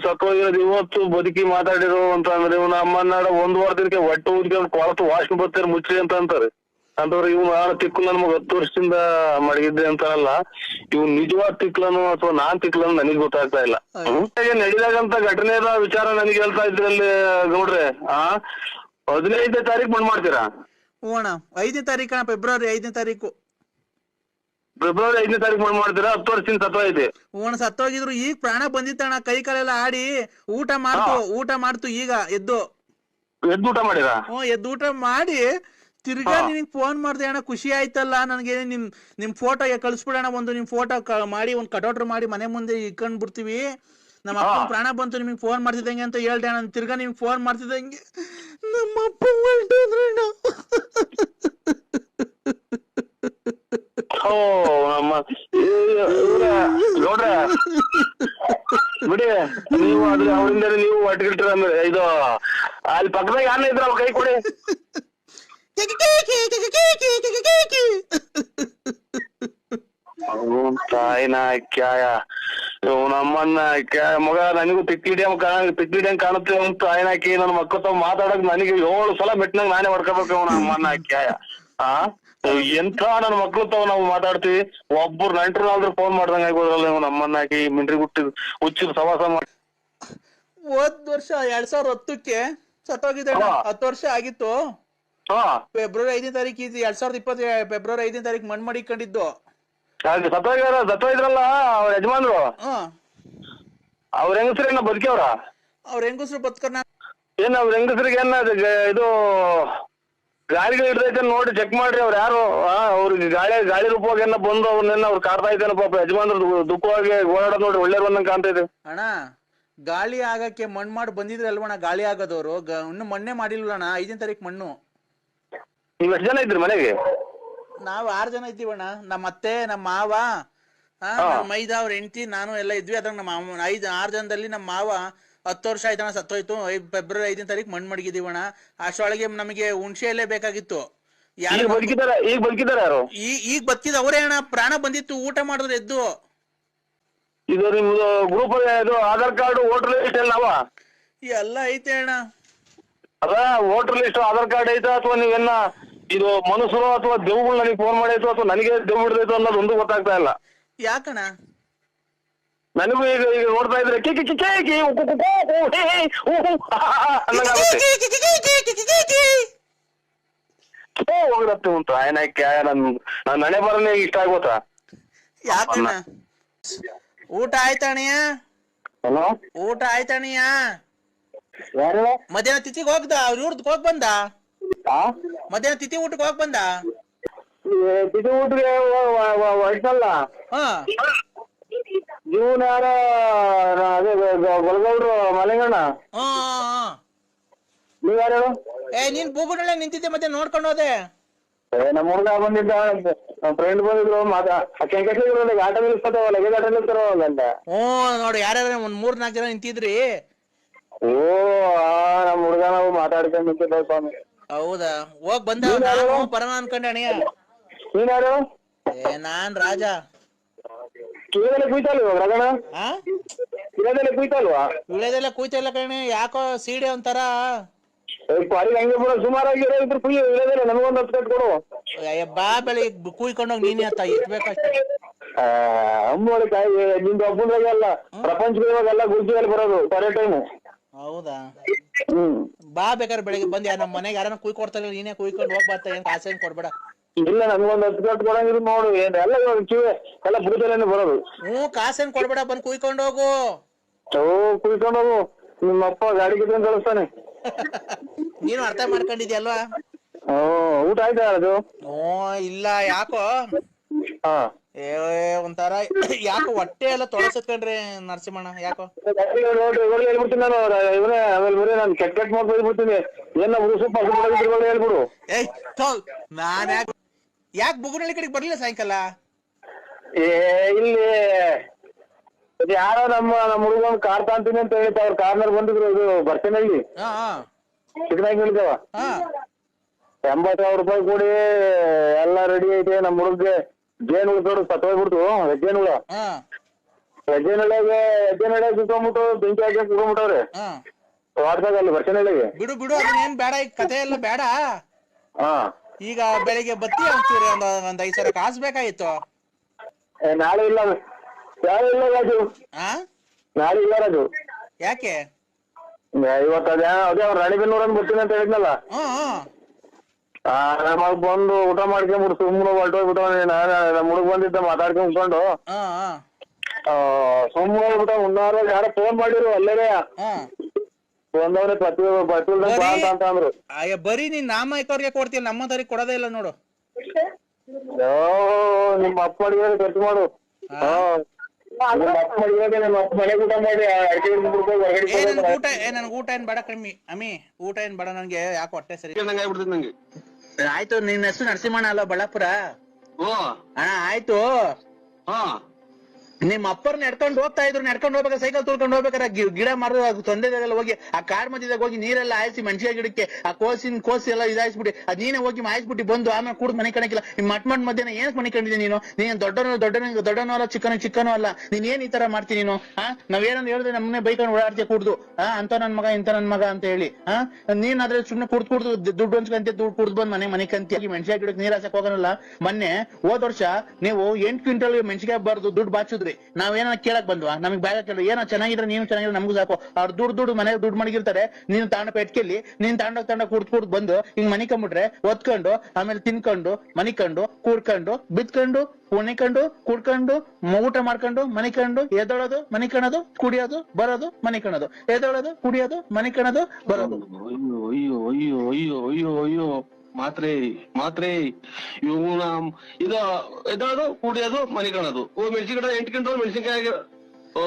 ಸತ್ತೋಗಿರೋದು, ಇವತ್ತು ಬದುಕಿ ಮಾತಾಡಿರೋ ಅಂತ ಅಂದ್ರೆ ಇವ್ನ ಅಮ್ಮನಾಡ 1 ವಾರದಕ್ಕೆ ಹೊಟ್ಟೆ ಊದ್ಕೊಂಡು ಕೊಳತು ವಾಸನೆ ಬರ್ತಾರೆ ಮುಚ್ಚಿ ಅಂತ ಅಂತಾರೆ. ಅಂತವ್ರು ಇವ್ ನಾನು ತಿಕ್ಕು ನಮ್ಗೆ 10 ವರ್ಷದಿಂದ ಮಡಗಿದ್ದೆ ಅಂತಾರಲ್ಲ, ಇವ್ ನಿಜವಾದ ತಿಕ್ಲನು ಅಥವಾ ನಾನ್ ತಿಕ್ಲನು ನನಗ್ ಗೊತ್ತಾಗ್ತಾ ಇಲ್ಲ. ನಡಿದಾಗಂತ ಘಟನೆದ ವಿಚಾರ ನನಗೆ ಹೇಳ್ತಾ ಇದ್ರಲ್ಲಿ ಗೌಡ್ರೆ. 15ನೇ ತಾರೀಕು ಮಣ್ಣು ಮಾಡ್ತೀರಾ? ಓಣ 5ನೇ ತಾರೀಕು, ಫೆಬ್ರವರಿ 5ನೇ ತಾರೀಕು. ಫೆಬ್ರವರಿ 5ನೇ ತಾರೀಕು ಮಣ್ಣು ಮಾಡ್ತೀರಾ? 10 ವರ್ಷದಿಂದ ಸತ್ತೋಯ್ತು. ಓಣ ಸತ್ತೋಗಿದ್ರು, ಈಗ ಪ್ರಾಣ ಬಂದಿತ್ತಣ್ಣ. ಕೈ ಕಾಲೆಲ್ಲ ಆಡಿ ಊಟ ಮಾಡ್ತು ಈಗ ಎದ್ದು ಊಟ ಮಾಡಿರಾ? ಎದ್ದು ಊಟ ಮಾಡಿ ತಿರ್ಗಾ ನಿನಗ್ ಫೋನ್ ಮಾಡ್ದೆ ಅಣ್ಣ. ಖುಷಿ ಆಯ್ತಲ್ಲ ನನಗೆ. ನಿಮ್ ಫೋಟೋ ಕಳ್ಸ್ಬಿಡೋಣ, ಒಂದು ನಿಮ್ ಫೋಟೋ ಮಾಡಿ ಒಂದು ಕಟೌಟ್ರ್ ಮಾಡಿ ಮನೆ ಮುಂದೆ ಇಟ್ಕೊಂಡ್ ಬಿಡ್ತೀವಿ. ನಮ್ಮ ಅಪ್ಪ ಪ್ರಾಣ ಬಂತು, ನಿಮ್ಗೆ ಫೋನ್ ಮಾಡ್ತಿದ್ದಂಗೆ ಅಂತ ಹೇಳ್ದೆ ಅಣ್ಣ. ತಿರ್ಗಾ ನಿಮ್ಗೆ ಫೋನ್ ಮಾಡ್ತಿದ್ದಂಗೆ ನಮ್ಮ ಅಪ್ಪ ಹೊರಟೋದ್ರಣ್ಣ. ನೋಡ್ರೆ ಬಿಡಿ, ನೀವು ಅದ್ರ ಅವರಿಂದ ನೀವು ಒಟ್ಟಿಗಿಟ್ರ ಅಂದ್ರೆ ಇದು ಅಲ್ಲಿ ಪಕ್ಕದಾಗ ಯಾರನ್ನ ಇದ್ರ ಅವ್ರ ಕೈ ಕೊಡಿ. ತಾಯಿನ ಕ್ಯಾಯ ನಮ್ಮನ್ನ ಮಗ ನನಗೂ ತಿಕ್ಕಿಡಿಯಂಗ್ ಕಾಣುತ್ತೆ ಅಂತ ತಾಯಿನಾಕಿ ನನ್ನ ಮಕ್ಕಳ ತಾವ್ ಮಾತಾಡಕ್ ನನಗೆ 7 ಸಲ ಮೆಟ್ನಾಗ ನಾನೇ ಹೊಡ್ಕೋಬೇಕು ಅವನ ಅಮ್ಮನ್ನ ಕ್ಯಾಯ. ಎಂತ ನನ್ನ ಮಕ್ಳು ತಾವ್ ನಾವು ಮಾತಾಡ್ತೀವಿ, ಒಬ್ಬರು ನೆಂಟ್ರು ಆದ್ರೂ ಫೋನ್ ಮಾಡ್ದಂಗ ಆಗೋದ್ರಲ್ಲ ಇವ್ ನಮ್ಮನ್ನ ಹಾಕಿ ಮಿಂಡ್ರಿ ಹುಚ್ಚಿದ ಸವಾಸ ಮಾಡಿ. ಹೋದ್ ವರ್ಷ 2010ಕ್ಕೆ ಸತ್ತೋಗಿದ್ದೆ. 10 ವರ್ಷ ಆಗಿತ್ತು. ಫೆಬ್ರವರಿ 5ನೇ ತಾರೀಕು 2020 ಫೆಬ್ರವರಿ 5ನೇ ತಾರೀಕು ಮಣ್ಣು ಮಾಡಿಕೊಂಡಿದ್ದು. ಸತ್ತೋಗಿದ್ರಲ್ಲ ಅವ್ರ ಯಜಮಾನ್ರು, ಅವ್ರ ಹೆಂಗಸ್ರೇನ ಬದುಕ್ಯವ್ರ? ಅವ್ರ ಹೆಂಗಸ್ರು ಬದುಕನ ಏನ್ ಅವ್ರ ಹೆಂಗಸ್ರಿಗೆ ಏನ ಇದು ಗಾಳಿಗಳು ಹಿಡ್ದೈತೆ ನೋಡಿ ಚೆಕ್ ಮಾಡ್ರಿ. ಅವ್ರು ಯಾರು ಅವ್ರಿಗೆ ಗಾಳಿ ರೂಪವಾಗಿ ಏನ ಬಂದು ಅವ್ರನ್ನೆಲ್ಲ ಅವ್ರು ಕಾಡ್ತಾ ಇದ್ದೇನೆ ಪಾಪ. ಯಜಮಾನ್ರು ದುಃಖವಾಗಿ ಓಡಾಡೋದ್ ನೋಡಿ ಒಳ್ಳೆ ಬಂದಂಗ ಕಾಣ್ತಾ ಇದೆ ಅಣ್ಣ. ಗಾಳಿ ಆಗಕ್ಕೆ ಮಣ್ಣು ಮಾಡಿ ಬಂದಿದ್ರಲ್ವಣ್ಣ ಗಾಳಿ ಆಗೋದವ್ರು, ಇನ್ನು ಮಣ್ಣೆ ಮಾಡಿಲ್ವಣ್ಣ. 5ನೇ ತಾರೀಕು ಮಣ್ಣು. ನೀವ್ ಎಷ್ಟು ಜನ ಇದ್ರಿ ಮನೆಗೆ? ನಾವ್ 6 ಜನ ಇದ್ದೀವಣ್ಣ. ನಮ್ಮ ಅತ್ತೆ, ನಮ್ಮ ಮಾವ, ನಮ್ಮ ಮೈದ, ಅವ್ರ ಹೆಂಡತಿ, ನಾನು ಎಲ್ಲ ಇದ್ವಿ. ಅದ್ರಾಗ ನಮ್ಮ 6 ಜನದಲ್ಲಿ ನಮ್ಮ ಮಾವ 10 ವರ್ಷ ಆಯ್ತಣ್ಣ, ಸತ್ತೋಯ್ತು. ಫೆಬ್ರವರಿ 5ನೇ ತಾರೀಕು ಮಣ್ಣು ಮಡಗಿದೀವಣ್ಣ. ಅಷ್ಟೊಳಗೆ ನಮಗೆ ಹುಣಸೆ ಎಲೆ ಬೇಕಾಗಿತ್ತು. ಈಗ ಬದುಕಿದಾರ ಯಾರು? ಈಗ ಬದುಕಿದ ಅವರೇ ಅಣ್ಣ. ಪ್ರಾಣ ಬಂದಿತ್ತು, ಊಟ ಮಾಡಿದ್ರೆ ಎದ್ದು. ಇದು ನಿಮ್ದು ಗ್ರೂಪ್ ಇದು ಆಧಾರ್ ಕಾರ್ಡ್, ವೋಟರ್ ಲಿಸ್ಟ್ ಎಲ್ಲ ಎಲ್ಲ ಐತೆ ಅಣ್ಣ. ಅದ ವೋಟರ್ ಲಿಸ್ಟ್, ಆಧಾರ್ ಕಾರ್ಡ್ ಐತಾ ಅಥವಾ ನೀವೆಲ್ಲ ಇದು ಮನುಷ್ಯರು ಅಥವಾ ದೇವ್ಗಳು ನನಗೆ ಫೋನ್ ಮಾಡೈತು ಅಥವಾ ನನಗೆ ದೇವ್ ಹಿಡ್ದೈತು ಅನ್ನೋದು ಒಂದು ಗೊತ್ತಾಗ್ತಾ ಇಲ್ಲ. ಯಾಕಣ್ಣ? ನನಗೂ ಈಗ ನೋಡ್ತಾ ಇದ್ರೆ ಹೋಗ್ರತ್ತೆ ಉಂಟು ಆಯ್ನಕ್ಕೆ ನನ್ ನನೆ ಬರನೇ ಇಷ್ಟ ಆಗೋತಾ. ಯಾಕಣ್ಣ? ಊಟ ಆಯ್ತಣ್ಣ? ಊಟ ಆಯ್ತಣ್ಣ? ಮಧ್ಯಾಹ್ನ ತಿಥಿಗೆ ಹೋಗ್ದ? ಅವ್ರ ಊರ್ದಕ್ಕೆ ಹೋಗ್ ಬಂದ? ಮಧ್ಯಾಹ್ನ ತಿಥಿ ಊಟಕ್ಕೆ ಹೋಗ್ ಬಂದ? ತಿಥಿ ಊಟಕ್ಕೆ ಹೊರಟಲ್ಲ. ಜೀವನ ಯಾರ ಅದೇ ಗೊಳಗೌಡ್ರು ಮಲೆಗಣ್ಣ. ನೀವ್ ಯಾರು? ನೀನ್ ಬೂಗುನೊಳ್ಳೆ ನಿಂತಿದ್ದೆ, ಮತ್ತೆ ನೋಡ್ಕೊಂಡು ಹೋದೆ. ನಮ್ಮ ಹುಡುಗ ಬಂದಿದ್ದ, ನಮ್ಮ ಫ್ರೆಂಡ್ ಬಂದಿದ್ರು. ಆಟ ನಿಲ್ಸ್ತಾವ, ಲಗೇಜ್ ಆಟ ನಿಲ್ತಾರ ಅಂತ. ನೋಡಿ ಯಾರ್ಯಾರ ಒಂದ್ 3-4 ಜನ ನಿಂತಿದ್ರಿ. ಓ ನಮ್ಮ ಹುಡುಗ ನಾವು ಮಾತಾಡ್ಕೊಂಡು ನಿಂತಿದ್ದ ಸ್ವಾಮಿ. ಹೌದಾ? ಹೋಗ್ ಬಂದ? ಪರಮ ಅನ್ಕೊಂಡೆ ಅಣ್ಣ. ನೀನ್ ಯಾರು? ನಾನ್ ರಾಜ. ಕಿವಿದೆಲ್ಲ ಕುಯ್ತಲ್ವ ರಗಣ? ಕಿವಿದೆಲ್ಲ ಕುಯ್ತಲ್ವಾ? ವಿಳೆದೆಲ್ಲ ಕುಯ್ತಿಲ್ಲ ಕಣೆ. ಯಾಕೋ ಸೀಡೆ ಒಂಥರ ಹಂಗೆ ಬಿಡ. ಸುಮಾರಾಗಿರೋ ಇದ್ರು ಕುಯ್ಯ ವಿಳೆದೆಲ್ಲ ನಮಗೊಂದು 10 ಕಟ್ ಕೊಡು. ಬಾ ಬೆಳಿಗ್ಗೆ ಕುಯ್ಕೊಂಡೋಗಿ ನೀನೇ ಅತ್ತ ಎತ್ಬೇಕಷ್ಟೇ. ಅಮ್ಮೋಳಿ ಕಾಯಿ ನಿಂದು ಹಬ್ಬದಾಗೆಲ್ಲ ಪ್ರಪಂಚದ ಇವಾಗೆಲ್ಲ ಗುರ್ಜಿಯಲ್ಲಿ ಬರೋದು ಕರೆ ಟೈಮು. ಹೌದಾ? ಬಾ ಬೇಕಾದ್ರೆ ಬೆಳಿಗ್ಗೆ ಬಂದ್ ನಮ್ಮ ಮನೆಗೆ ಯಾರನ್ನ ಕುಯ್ಕೊಡ್ತಾರೆ, ನೀನೇ ಕುಯ್ಕೊಂಡು ಹೋಗ್ಬಾರ್ತ. ಏನ್ ಕಾಸೇನ್ ಕೊಡ್ಬೇಡ. ಇಲ್ಲ ನನ್ಗೊಂದು 10 ಕಟ್ ಕೊಡಂಗಿದ್ರು ನೋಡು. ಏನ್ ಎಲ್ಲ ಇವಾಗ ಕಿವಿ ಎಲ್ಲ ಬುಡದಲ್ಲೇನೆ ಬರೋದು. ಕಾಸೇನ್ ಕೊಡ್ಬೇಡ, ಬಂದ್ ಕುಯ್ಕೊಂಡು ಹೋಗು. ಕುಯ್ಕೊಂಡು ಹೋಗು. ನಿಮ್ಮಪ್ಪ ಗಾಡಿ ಕಿತ್ಕೊಂಡ್ ಕಳಿಸ್ತಾನೆ. ನೀನು ಅರ್ಥ ಮಾಡ್ಕೊಂಡಿದ್ಯಲ್ವಾ? ಊಟ ಆಯ್ತಾ ಅದು? ಇಲ್ಲ. ಯಾಕೋ ಒಂಥರ ಯಾಕೋ ಹೊಟ್ಟೆ ಎಲ್ಲ ತೊಳಸತ್ಕೊಂಡ್ರಿ ನರಸಿಂಹಣ್ಣ. ಯಾಕೋ ಹೇಳ್ಬಿಡ್ತೀನಿ ನಾನು. ಇವನೇ ಆಮೇಲೆ ಬರೀ ನಾನು ಕೆಟ್ಟ ಮಾಡಿ ಬೈದ್ಬಿಡ್ತೀನಿ. ಏನ ಸ್ವಲ್ಪ ಹೇಳ್ಬಿಡು. ನಾನ್ ಯಾಕೆ ಬುಗುನಳ್ಳಿ ಕಡೆಗೆ ಬರ್ಲಿಲ್ಲ ಸಾಯಂಕಾಲ? ಇಲ್ಲಿ ಯಾರೋ ನಮ್ಮ ಹುಡುಗ ಕಾರ್ ತಾಂತೀನಿ ಅಂತ ಹೇಳಿದ್ದ. ಅವ್ರ ಕಾರ್ನರ್ ಬಂದಿದ್ರು. ಇದು ಬರ್ತೀನಲ್ಲಿ ಚಿಕ್ಕನಾಗಿ ಹೇಳಿದವ. 80,000 ರೂಪಾಯಿ ಕೊಡಿ ಎಲ್ಲ ರೆಡಿ ಐತೆ. ನಮ್ಮ ಹುಡುಗ್ಗೆ ಜೇನು ಉಳ್ಕೊಂಡು ಸತ್ತೋಗ್ಬಿಡ್ತು. ಹೆಜ್ಜೆನುಳ ಹೆಜ್ಜೆನಳ್ಳಿಗೆ ಸುತ್ತೋಗ್ಬಿಟ್ಟು ಬೆಂಕಿ ಹಾಕಿ ಕುಡ್ಕೊಂಡ್ಬಿಟ್ಟವ್ರೆ ವಾಟ್ಸಾಗಲ್ಲಿ ಬರ್ತೀನಳ್ಳಿಗೆ. ಬಿಡು ಬಿಡು, ಅದನ್ನೇನ್ ಬೇಡ. ಈಗ ಕತೆ ಎಲ್ಲ ಬೇಡ. ಈಗ ಬೆಳಿಗ್ಗೆ ಬತ್ತಿ ಅಂತೀರಿ. ಒಂದ್ 5,000 ಕಾಸು ಬೇಕಾಗಿತ್ತು. ನಾಳೆ ಇಲ್ಲ, ನಾಳೆ ಇಲ್ಲ ರಾಜು. ನಾಳೆ ಇಲ್ಲ ರಾಜು. ಯಾಕೆ? ಇವತ್ತು ಅದೇ ಅವ್ರ ರಾಣಿಬೆನ್ನೂರ್ ಅಂತ ಬರ್ತೀನಿ ಅಂತ ಹೇಳಿದ್ನಲ್ಲ. ನಮಗ್ ಬಂದು ಊಟ ಮಾಡ್ಕೊಂಡ್ಬಿಟ್ಟು ಸುಮ್ಮನೆ ಹೊರಟೋಗ್ಬಿಟ್ಟು ನಮ್ಮ ಹುಡುಗ ಬಂದಿದ್ದ ಮಾತಾಡ್ಕೊಂಡ್ ಉಟ್ಕೊಂಡು ಸುಮ್ಮನೆ ಹೋಗ್ಬಿಟ್ಟ. ಮುನ್ನಾರು ಯಾರೋ ಫೋನ್ ಮಾಡಿರು ಅಲ್ಲೇನೆ ಒಂದವ್ರೆ ಅಂತ ಅಂದ್ರು. ಬರೀ ನೀನ್ ನಾಮೈಕವ್ರಿಗೆ ಕೊಡ್ತೀಯ, ನಮ್ಮದವ್ರಿಗೆ ಕೊಡೋದೇ ಇಲ್ಲ ನೋಡು. ನಿಮ್ಮ ಅಪ್ಪ ಅಡಿಗೆ ಖರ್ಚು ಮಾಡು. ನನ್ಗೆ ಊಟ ಏನ್ ಬೇಡ ಕಮ್ಮಿ ಅಮ್ಮಿ. ಊಟ ಏನ್ ಬೇಡ ನನ್ಗೆ. ಯಾಕೆ ಹೊಟ್ಟೆ ಸರಿ ನಂಗೆ. ಆಯ್ತು. ನಿನ್ನ ಹೆಸರು ನರಸಿಂಹಣ್ಣ ಅಲ್ಲ ಬಳ್ಳಾಪುರ? ಅಣ್ಣ ಆಯ್ತು. ನಿಮ್ ಅಪ್ಪರ್ ನಡ್ಕೊಂಡು ಹೋಗ್ತಾ ಇದ್ರು. ನಡ್ಕೊಂಡು ಹೋಗ್ಬೇಕಾದ್ರೆ ಸೈಕಲ್ ತುಳ್ಕೊಂಡು ಹೋಗ್ಬೇಕಾರೆ ಗಿಡ ಮರದ ತೊಂದರೆಲ್ಲ ಹೋಗಿ ಆ ಕಾಡ್ ಮಧ್ಯದಾಗ ಹೋಗಿ ನೀರೆಲ್ಲ ಹಾಯಿಸಿ ಮೆಣಸಿನ ಗಿಡಕ್ಕೆ ಆ ಕೋಸಿ ಎಲ್ಲ ಇದಾಯಿಸ್ಬಿಟ್ಟು ಅದ್ ನೀನೇ ಹೋಗಿ ಮಾಯಿಸ್ಬಿಟ್ಟು ಬಂದು ಆಮೇಲೆ ಕೂಡ ಮನೆ ಕಣಕಿಲ್ಲ. ನಿಮ್ ಮಟ್ ಮಧ್ಯಾಹ್ನ ಏನಕ್ ಮನೆ ಕಂಡಿದ್ದೀನಿ ನೀನು? ನೀನ್ ದೊಡ್ಡನೋ ಅಲ್ಲ ಚಿಕ್ಕನೋ ಅಲ್ಲ. ನೀನ್ ಏನ್ ಈ ತರ ಮಾಡ್ತೀನಿ ನೀನು? ನಾವೇನಂದ್ ಹೇಳಿದ್ರೆ ನಮ್ಮನೆ ಬೈಕೊಂಡು ಓಡಾಡ್ತೀಯ ಕುಡ್ದು. ಅಂತ ನನ್ ಮಗ ಇಂತ ನನ್ ಮಗ ಅಂತ ಹೇಳಿ ನೀನ್ ಅದ್ರ ಸುಮ್ನೆ ಕುಡ್ದು ದುಡ್ಡು ಹಂಚ್ಕಂತ ದುಡ್ಡು ಕುಡ್ದು ಬಂದ್ ಮನೆ ಕಂತಿ ಮೆಣಸಿನ ಗಿಡಕ್ಕೆ ನೀರ್ ಹಾಸಕ್ ಹೋಗೋನಲ್ಲ. ಮೊನ್ನೆ ಹೋದ ವರ್ಷ ನೀವು 8 ಕ್ವಿಂಟಲ್ ಮೆಣಸಿಗೆ ಬಾರ್ದು ದುಡ್ಡು ಬಾಚಿದ್ರಿ. ಕೇಳ್ರಿ, ನಾವೇನ ಕೇಳಕ್ ಬಂದ್ವಾ? ನಮಗ್ ಬ್ಯಾಗ ಕೇಳು, ಏನೋ ಚೆನ್ನಾಗಿದ್ರೆ ನೀನು ಚೆನ್ನಾಗಿದ್ರೆ ನಮಗೂ ಸಾಕು. ಅವ್ರು ದುಡ್ಡು ಮನೆಗೆ ದುಡ್ಡು ಮಡಗಿರ್ತಾರೆ, ನೀನು ತಾಂಡ ಪೆಟ್ಕೆಲ್ಲಿ ನೀನ್ ತಾಂಡ ಕುಡ್ದು ಬಂದು ಹಿಂಗ್ ಮನಿಕೊಂಡ್ಬಿಟ್ರೆ ಒತ್ಕೊಂಡು ಆಮೇಲೆ ತಿನ್ಕೊಂಡು ಮನಿಕೊಂಡು ಕೂಡ್ಕೊಂಡು ಬಿತ್ಕೊಂಡು ಕುಣಿಕೊಂಡು ಕುಡ್ಕೊಂಡು ಊಟ ಮಾಡ್ಕೊಂಡು ಮನಿಕೊಂಡು ಎದೊಳೋದು ಮನಿಕಣದು ಕುಡಿಯೋದು ಬರೋದು ಮನಿಕಣದು ಎದೊಳೋದು ಕುಡಿಯೋದು ಮನಿಕಣದು ಬರೋದು. ಅಯ್ಯೋ ಅಯ್ಯೋ ಅಯ್ಯೋ ಅಯ್ಯೋ ಅಯ್ಯೋ ಅಯ್ಯೋ ಮಾತ್ರೆ ಇವನ ಇದು ಎದೋದು ಕುಡಿಯೋದು ಮನಿ ಕಾಣೋದು. ಮೆಣಸಿನ 8 ಕ್ವಿಂಟಲ್ ಮೆಣಸಿನ್ಕಾಯಿ. ಓ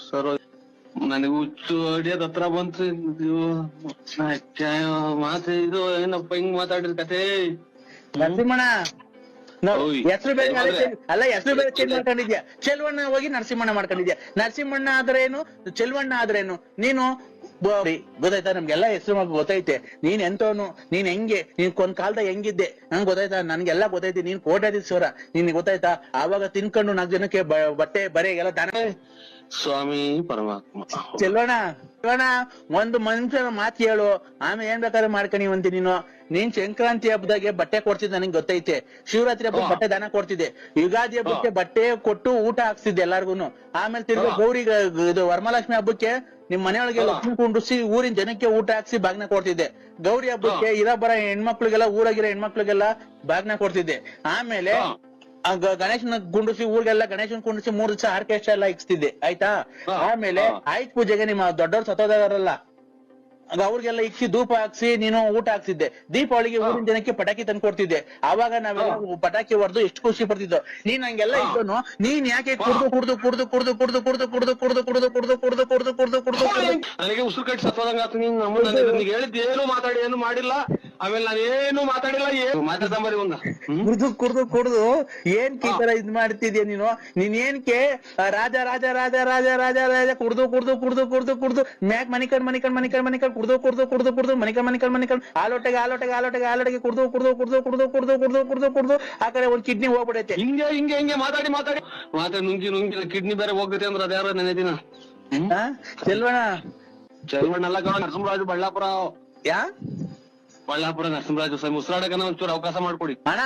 ಸರ್ ನನಗೆ ಹುಚ್ಚು ಹಿಡಿಯೋದ್ ಹತ್ರ ಬಂತು. ಮಾತ್ರೆ ಇದು ಏನಪ್ಪ ಹಿಂಗ್ ಮಾತಾಡಿದ ಕತೆ. ನರಸಿಂಹಣ್ಣ ಓಯ್. ಹೆಸರು ಬೇರೆ ಅಲ್ಲ, ಹೆಸರು ಬೇರೆ ಚೇಂಜ್ ಮಾಡ್ಕೊಂಡಿದ್ಯಾ. ಚೆಲ್ವಣ್ಣ ಹೋಗಿ ನರಸಿಂಹಣ್ಣ ಮಾಡ್ಕೊಂಡಿದ್ಯಾ. ನರಸಿಂಹಣ್ಣ ಆದ್ರೇನು ಚೆಲ್ವಣ್ಣ ಆದ್ರೇನು? ನೀನು ಗೊತ್ತಾಯ್ತಾ? ನಮ್ಗೆಲ್ಲಾ ಹೆಸರು ಗೊತ್ತೈತೆ. ನೀನ್ ಎಂತವನು, ನೀನ್ ಹೆಂಗೆ, ನೀನ್ ಒಂದ್ ಕಾಲದಾಗ ಹೆಂಗಿದ್ದೆ ನಂಗೆ ಗೊತ್ತಾಯ್ತಾ? ನನ್ಗೆಲ್ಲಾ ಗೊತ್ತೈತಿ. ನೀನ್ ಕೋಟ್ಯಾಧೀಶ್ವರ, ನಿನ್ ಗೊತ್ತಾಯ್ತಾ? ಆವಾಗ ತಿನ್ಕೊಂಡು 4 ಜನಕ್ಕೆ ಬಟ್ಟೆ ಬರೆ ಎಲ್ಲ ದಾನ. ಸ್ವಾಮಿ ಪರಮಾತ್ಮ. ಚೆಲ್ವಣ್ಣ ಒಂದು ಮನುಷ್ಯನ ಮಾತು ಹೇಳು, ಆಮೇಲೆ ಏನ್ ಬೇಕಾದ್ರೆ ಮಾಡ್ಕೊಂಡಿವಂತಿ ನೀನು. ನೀನ್ ಸಂಕ್ರಾಂತಿ ಹಬ್ಬದಾಗೆ ಬಟ್ಟೆ ಕೊಡ್ತಿದ್ದೆ ನನಗೆ ಗೊತ್ತೈತೆ. ಶಿವರಾತ್ರಿ ಹಬ್ಬಕ್ಕೆ ಬಟ್ಟೆ ದಾನ ಕೊಡ್ತಿದ್ದೆ. ಯುಗಾದಿ ಹಬ್ಬಕ್ಕೆ ಬಟ್ಟೆ ಕೊಟ್ಟು ಊಟ ಹಾಕ್ತಿದ್ದೆ ಎಲ್ಲಾರ್ಗುನು. ಆಮೇಲೆ ತಿರ್ಗಿ ಗೌರಿಗೆ ಇದು ವರಮಹಾಲಕ್ಷ್ಮಿ ಹಬ್ಬಕ್ಕೆ ನಿಮ್ ಮನೆಯೊಳಗೆ ಲಕ್ಷ್ಮಿ ಕುಂಡ್ರಿಸಿ ಊರಿನ ಜನಕ್ಕೆ ಊಟ ಹಾಕ್ಸಿ ಬಾಗ್ನ ಕೊಡ್ತಿದ್ದೆ. ಗೌರಿ ಹಬ್ಬಕ್ಕೆ ಬರ ಹೆಣ್ಮಕ್ಳಿಗೆಲ್ಲ ಊರಾಗಿರೋ ಹೆಣ್ಮಕ್ಳಿಗೆಲ್ಲ ಬಾಗ್ನ ಕೊಡ್ತಿದ್ದೆ. ಆಮೇಲೆ ಗಣೇಶನ ಗುಂಡಿಸಿ ಊರಿಗೆಲ್ಲ ಗಣೇಶನ್ ಕುಂಡಿಸಿ 3 ದಿವಸ ಆರ್ಕೆಸ್ಟ್ರಾ ಎಲ್ಲ ಇಕ್ಸ್ತಿದ್ದೆ. ಆಯ್ತಾ? ಆಮೇಲೆ ಆಯ್ತು ಪೂಜೆಗೆ ನಿಮ್ಮ ದೊಡ್ಡವ್ರು ಸತ್ತೋದಾರಲ್ಲ ಅವ್ರಿಗೆಲ್ಲ ಇಕ್ಕಿ ಧೂಪ ಹಾಕ್ಸಿ ನೀನು ಊಟ ಹಾಕ್ತಿದ್ದೆ. ದೀಪಾವಳಿಗೆ ಊರಿನ ಜನಕ್ಕೆ ಪಟಾಕಿ ತಂದು ಕೊಡ್ತಿದ್ದೆ. ಆವಾಗ ನಾವೆಲ್ಲ ಪಟಾಕಿ ಹೊಡೆದು ಎಷ್ಟು ಖುಷಿ ಪಡ್ತಿದ್ದೋ. ನೀನ್ ಹಂಗೆಲ್ಲ ಇದ್ದನು. ನೀನ್ ಯಾಕೆ ನನಗೆ ಉಸಿರು ಕಟ್ಟಿ ಸತ್ತೋದಂಗ ಆತು. ನೀನ್ ನನಗೆ ಹೇಳಿದ್ ಏನು ಮಾತಾಡಿ ಏನು ಮಾಡಿಲ್ಲ. ಆಮೇಲೆ ನಾನು ಏನು ಮಾತಾಡಿಲ್ಲ. ಏನು ಮಾತಾಡ್ತಾಂಬರಿ ಒಂದ ಕುಡ್ದು ಏನ್ ಈ ತರ ಇದ್ ಮಾಡ್ತಿದ್ಯಾ ನೀನು? ನೀನ್ ಏನ್ಕೆ ರಾಜ ರಾಜ ರಾಜ ರಾಜ ರಾಜ ರಾಜ ಕುಡ್ದು ಮ್ಯಾಕ್ ಮನಿಕಂಡ್ ಕುಡ್ದು ಮನಿಕಂಡ್ ಆಲೋಟೆಗೆ ಕುಡ್ದು ಆ ಕಡೆ ಒಂದ್ ಕಿಡ್ನಿ ಹೋಗ್ಬಿಡೈತೆ. ಹಿಂಗೆ ಮಾತಾಡಿ ನುಂಗಿ ಕಿಡ್ನಿ ಬೇರೆ ಹೋಗ್ತೈತೆ ಅಂದ್ರೆ ಅದ್ಯಾರ ನೆನೆದಿನ. ಚೆಲ್ವಣ್ಣ ಅಲ್ಲ ಕಣ, ನರಸಿಂಹರಾಜು ಬಳ್ಳಾಪುರ. ಬಳ್ಳಾಪುರ ನರಸಿಂಹರಾಜು. ಉಸಿರಾಡಕನ ಒಂಚೂರು ಅವಕಾಶ ಮಾಡ್ಕೊಡಿ ಅಣ್ಣ.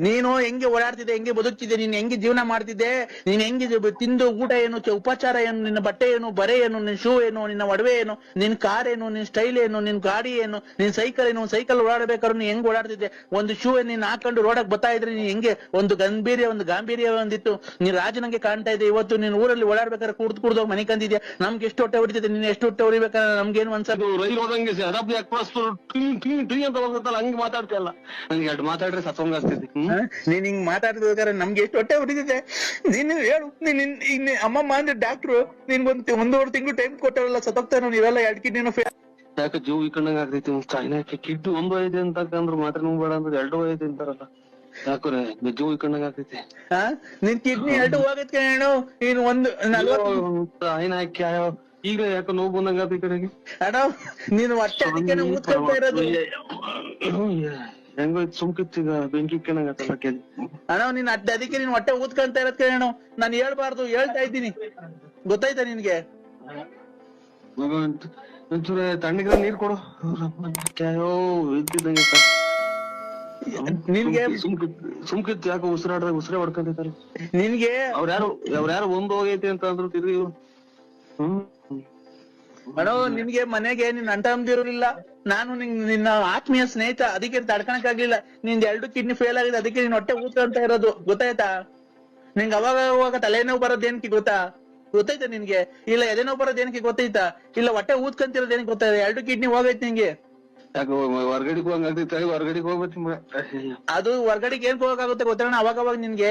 ನೀನು ಹೆಂಗೆ ಓಡಾಡ್ತಿದ್ದೆ, ಹೆಂಗೆ ಬದುಕ್ತಿದ್ದೆ, ನೀನ್ ಹೆಂಗೆ ಜೀವನ ಮಾಡ್ತಿದ್ದೆ, ನೀನ್ ಹೆಂಗೆ ತಿಂದು ಊಟ ಏನು, ಉಪಚಾರ ಏನು, ನಿನ್ನ ಬಟ್ಟೆ ಏನು, ಬರೆ ಏನು, ನಿನ್ ಶೂ ಏನು, ನಿನ್ನ ಒಡವೆ ಏನು, ನಿನ್ ಕಾರ್ ಏನು, ನಿನ್ ಸ್ಟೈಲ್ ಏನು, ನಿನ್ ಗಾಡಿ ಏನು, ನಿನ್ ಸೈಕಲ್ ಏನು. ಸೈಕಲ್ ಓಡಾಡ್ಬೇಕಾದ್ರೆ ನೀನ್ ಹೆಂಗ್ ಓಡಾಡ್ತಿದ್ದೆ? ಒಂದು ಶೂ ನೀನ್ ಹಾಕೊಂಡು ರೋಡಕ್ ಬರ್ತಾ ಇದ್ರೆ ನೀನ್ ಹೆಂಗೆ ಒಂದು ಗಾಂಭೀರ್ಯ ಒಂದಿತ್ತು. ನೀನ್ ರಾಜನಂಗೆ ಕಾಣ್ತಾ ಇದ್ದೆ. ಇವತ್ತು ನೀನ್ ಊರಲ್ಲಿ ಓಡಾಡ್ಬೇಕಾದ್ರೆ ಕುಡ್ದು ಮನೆ ಕಂದಿದ್ಯಾ. ನಮ್ಗೆ ಎಷ್ಟು ಹೊಟ್ಟೆ ಹೊಡಿತಿದ್ದೆ, ನೀನ್ ಎಷ್ಟು ಹೊಟ್ಟೆ ಹೊಡಿಬೇಕಾದ್ರೆ ನಮ್ಗೇನು ಅನ್ಸದು? ರೈಲ್ ಹೋದಂಗೆ ಅರಬ್ಲಿ ಎಕ್ಸ್ಪ್ರೆಸ್ ಅಂತ ಹೋಗುತ್ತಲ್ಲ ಹಂಗೆ ಮಾತಾಡ್ತಿಯಲ್ಲ. ನನ್ಗೆ 2 ಮಾತಾಡ್ರೆ ಸತ್ವಂಗ ಆಗ್ತೈತಿ. ನೀನ್ ಹಿಂಗ್ ಮಾತಾಡ್ಬೇಕಾದ್ರೆ ನಮ್ಗೆ ಎಷ್ಟು ಹೊಟ್ಟೆ ಹೊಡಿತಿದೆ. ನೀನ್ ಹೇಳು, ನೀನ್ ಅಮ್ಮಮ್ಮ ಅಂದ್ರೆ ಡಾಕ್ಟ್ರು ನಿನ್ಗೊಂದು 1.5 ತಿಂಗಳು ಟೈಮ್ ಕೊಟ್ಟಾರಲ್ಲ, ಸತ್ತೋಗ್ತಾನ ನೀವೆಲ್ಲ 2 ಕಿಡ್ನಿನೂ ಯಾಕೆ ಜೀವ ಇಕ್ಕಂಡಂಗ ಆಗ್ತೈತಿ. ಚಾಯ್ನಾಕ್ಕೆ ಕಿಡ್ನಿ 1 ಐತೆ ಅಂತಂದ್ರೆ ಮಾತ್ರ ಬೇಡ ಅಂದ್ರೆ 2 ಐತೆ ಅಂತಾರಲ್ಲ. ಯಾಕ್ರೆ ಜೀವ ಇಕ್ಕಂಡಂಗ ಆಗ್ತೈತಿ. ನಿನ್ ಕಿಡ್ನಿ 2 ಹೋಗತ್ ಹೇಳು. ನೀನ್ 1 ಆಯ್ನಾಕಿ ಈಗ ಯಾಕೆ ನೋವು ಬಂದಂಗ ಈ ಕಡೆಗೆ. ಅಣ್ಣ ನೀನು ಹೊಟ್ಟೆ ಅದಕ್ಕೆ ಊದ್ಕೊಳ್ತಾ ಇರೋದು. ಹೆಂಗೋ ಸುಮ್ಕಿತ್ತೀಗ ಬೆಂಕಿ ಇಕ್ಕಂಡಂಗತ್ತಲ್ಲ ಕೆಲ್. ಅಣ್ಣ ನೀನ್ ಅದಕ್ಕೆ ನೀನ್ ಹೊಟ್ಟೆ ಊದ್ಕೊಂತ ಇರೋದ್ ಕೇಳೋ. ನಾನು ಹೇಳ್ಬಾರ್ದು, ಹೇಳ್ತಾ ಇದ್ದೀನಿ. ಗೊತ್ತಾಯ್ತಾ ನಿನ್ಗೆ? ಒಂಚೂರ ತಣ್ಣಗಿರ ನೀರ್ ಕೊಡು. ಇದ್ದಿದ್ದಂಗೆ ನಿನ್ಗೆ ಸುಮ್ಕಿತ್ ಯಾಕೆ ಉಸಿರೇ ಹೊಡ್ಕೊಂತೈತಾರ. ನಿನ್ಗೆ ಅವ್ರ್ಯಾರು ಒಂದು ಹೋಗೈತಿ ಅಂತ ಅಂದ್ರು ತಿರ್ಗಿ. ಅಣ್ಣ ನಿನ್ಗೆ ಮನೆಗೆ ನಿನ್ ಅಂಟಂದಿರಲಿಲ್ಲ. ನಾನು ನಿನ್ನ ಆತ್ಮೀಯ ಸ್ನೇಹಿತ, ಅದಕ್ಕೆ ತಡ್ಕಣಕ್ ಆಗ್ಲಿಲ್ಲ. ನಿಂದ 2 ಕಿಡ್ನಿ ಫೇಲ್ ಆಗಿದೆ, ಅದಕ್ಕೆ ನೀನ್ ಹೊಟ್ಟೆ ಊದ್ಕೊಂತ ಇರೋದು. ಗೊತ್ತಾಯ್ತಾ? ನಿಂಗೆ ಅವಾಗ ತಲೆನೋವು ಬರೋದೇನಕ್ಕೆ ಗೊತ್ತಾಯ್ತಾ ನಿನ್ಗೆ? ಇಲ್ಲ ಎದೆನೋವು ಬರೋದೇನಕ್ಕೆ ಗೊತ್ತೈತಾ? ಇಲ್ಲ ಹೊಟ್ಟೆ ಊದ್ಕೊಂತಿರೋದೇನಕ್ಕೆ ಗೊತ್ತಾಯ್ತಾ? 2 ಕಿಡ್ನಿ ಹೋಗೈತಿ ನಿಂಗೆ. ಯಾಕೆ ಹೊರ್ಗಡೆಗೆ ಹೋಗಂಗಾಗ್ತೈತೆ? ಹೊರ್ಗಡೆಗೆ ಹೋಗ್ಬೇಕು. ಅದು ಹೊರ್ಗಡೆಗೆ ಏನ್ ಹೋಗಕ್ಕಾಗುತ್ತೆ ಗೊತ್ತಣ್ಣ? ಅವಾಗ ನಿನ್ಗೆ